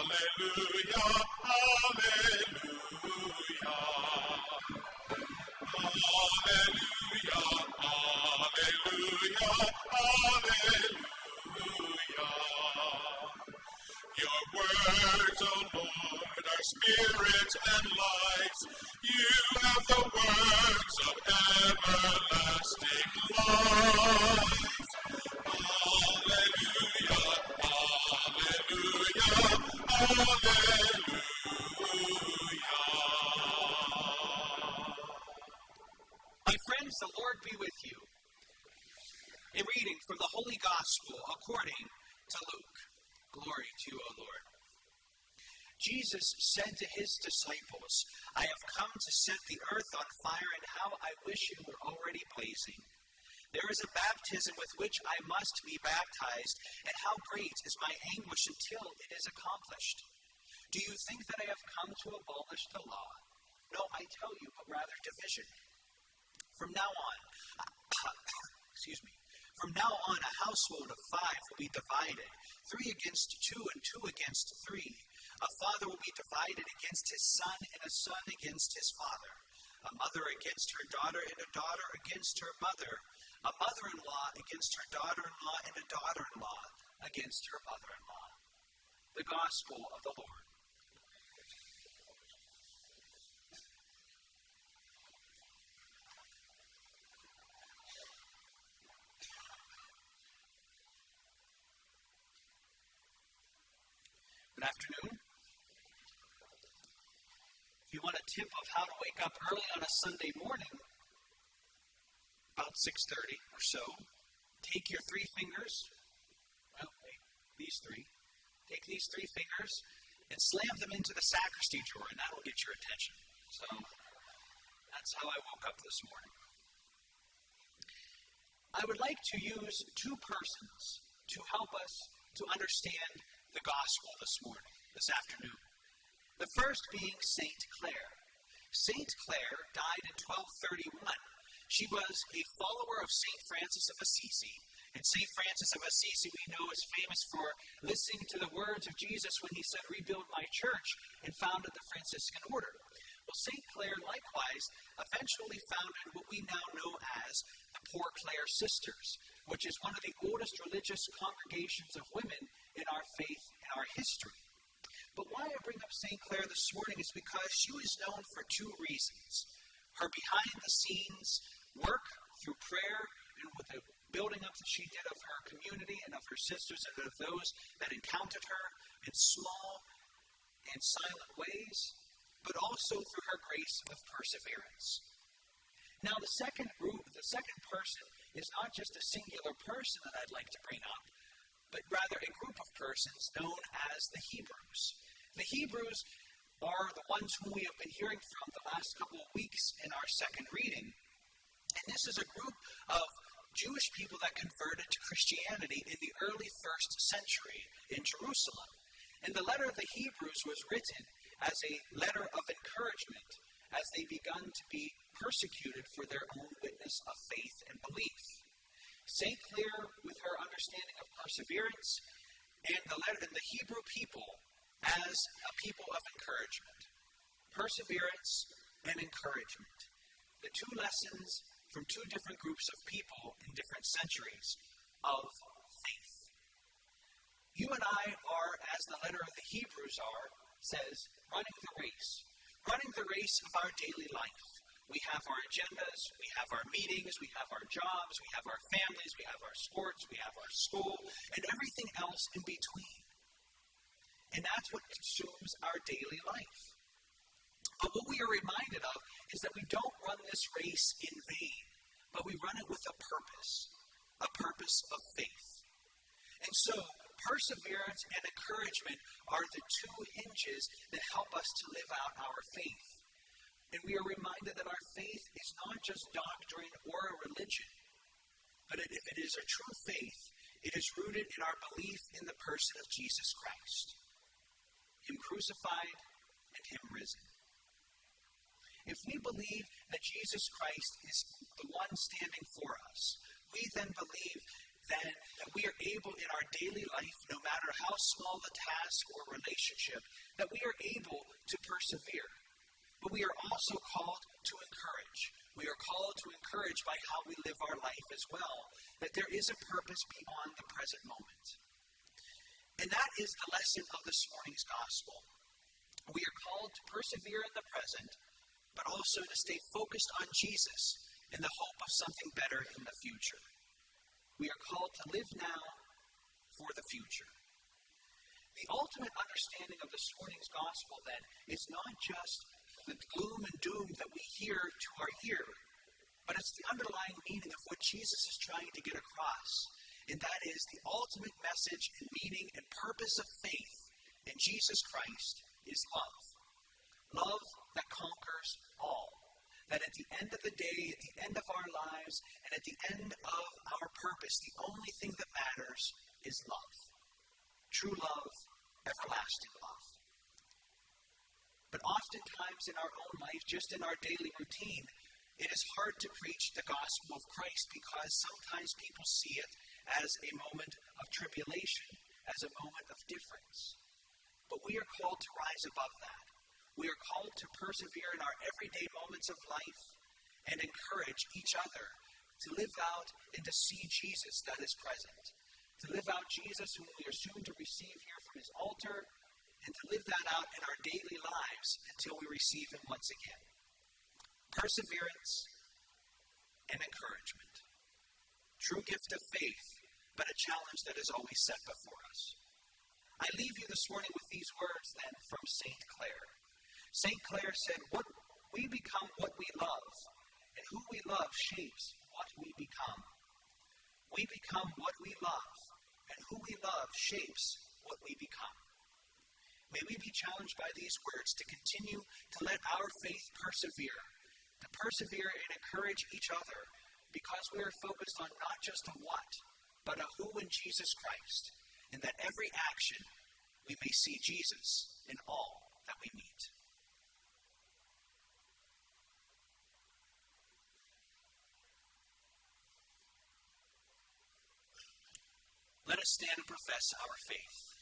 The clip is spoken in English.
Hallelujah, hallelujah. Hallelujah, hallelujah, hallelujah. Your words, O Lord, are spirit and life. You have the words of everlasting life. Hallelujah, hallelujah, hallelujah. My friends, the Lord be with you. A reading from the Holy Gospel according to Luke. Glory to you, O Lord. Jesus said to his disciples, I have come to set the earth on fire, and how I wish it were already blazing. There is a baptism with which I must be baptized, and how great is my anguish until it is accomplished. Do you think that I have come to abolish the law? No, I tell you, but rather division. From now on, a household of 5 will be divided, 3 against 2 and 2 against 3. A father will be divided against his son, and a son against his father. A mother against her daughter, and a daughter against her mother. A mother-in-law against her daughter-in-law, and a daughter-in-law against her mother-in-law. The Gospel of the Lord. Good afternoon. If you want a tip of how to wake up early on a Sunday morning, about 6:30 or so, take your 3 fingers, these 3, take these 3 fingers and slam them into the sacristy drawer, and that will get your attention. So that's how I woke up this morning. I would like to use 2 persons to help us to understand the gospel this afternoon. The first being Saint Clare. Saint Clare died in 1231. She was a follower of Saint Francis of Assisi. And Saint Francis of Assisi, we know, is famous for listening to the words of Jesus when he said, rebuild my church, and founded the Franciscan order. Well, Saint Clare likewise eventually founded what we now know as the Poor Clare Sisters, which is one of the oldest religious congregations of women in our faith and our history. But why I bring up St. Clare this morning is because she was known for 2 reasons. Her behind-the-scenes work through prayer and with the building up that she did of her community and of her sisters and of those that encountered her in small and silent ways, but also through her grace of perseverance. Now, the second person is not just a singular person that I'd like to bring up, but rather a group of persons known as the Hebrews. The Hebrews are the ones whom we have been hearing from the last couple of weeks in our second reading. And this is a group of Jewish people that converted to Christianity in the early 1st century in Jerusalem. And the letter of the Hebrews was written as a letter of encouragement as they begun to be persecuted for their own witness of faith and belief. St. Clare, with her understanding of perseverance, and the Hebrew people as a people of encouragement. Perseverance and encouragement. The 2 lessons from 2 different groups of people in different centuries of faith. You and I are, as the letter of the Hebrews says, running the race. Running the race of our daily life. We have our agendas, we have our meetings, we have our jobs, we have our families, we have our sports, we have our school, and everything else in between. And that's what consumes our daily life. But what we are reminded of is that we don't run this race in vain, but we run it with a purpose of faith. And so, perseverance and encouragement are the 2 hinges that help us to live out our faith. And we are reminded that our faith is not just doctrine or a religion, but if it is a true faith, it is rooted in our belief in the person of Jesus Christ, Him crucified and Him risen. If we believe that Jesus Christ is the one standing for us, we then believe then that we are able in our daily life, no matter how small the task or relationship, that we are able to persevere. But we are also called to encourage. We are called to encourage by how we live our life as well, that there is a purpose beyond the present moment. And that is the lesson of this morning's gospel. We are called to persevere in the present, but also to stay focused on Jesus in the hope of something better in the future. We are called to live now for the future. The ultimate understanding of this morning's gospel, then, is not just the gloom and doom that we hear to our ear, but it's the underlying meaning of what Jesus is trying to get across. And that is the ultimate message and meaning and purpose of faith in Jesus Christ is love. Love that conquers all. That at the end of the day, at the end of our lives, and at the end of our purpose, the only thing that matters is love. True love, everlasting love. But oftentimes in our own life, just in our daily routine, it is hard to preach the gospel of Christ because sometimes people see it as a moment of tribulation, as a moment of difference. But we are called to rise above that. We are called to persevere in our everyday moments of life and encourage each other to live out and to see Jesus that is present. To live out Jesus whom we are soon to receive here from his altar, and to live that out in our daily lives until we receive him once again. Perseverance and encouragement. True gift of faith, but a challenge that is always set before us. I leave you this morning with these words then from St. Clare. St. Clare said, we become what we love, and who we love shapes what we become. We become what we love, and who we love shapes what we become. May we be challenged by these words to continue to let our faith persevere, to persevere and encourage each other, because we are focused on not just a what, but a who in Jesus Christ, and that every action we may see Jesus in all that we meet. Let us stand and profess our faith.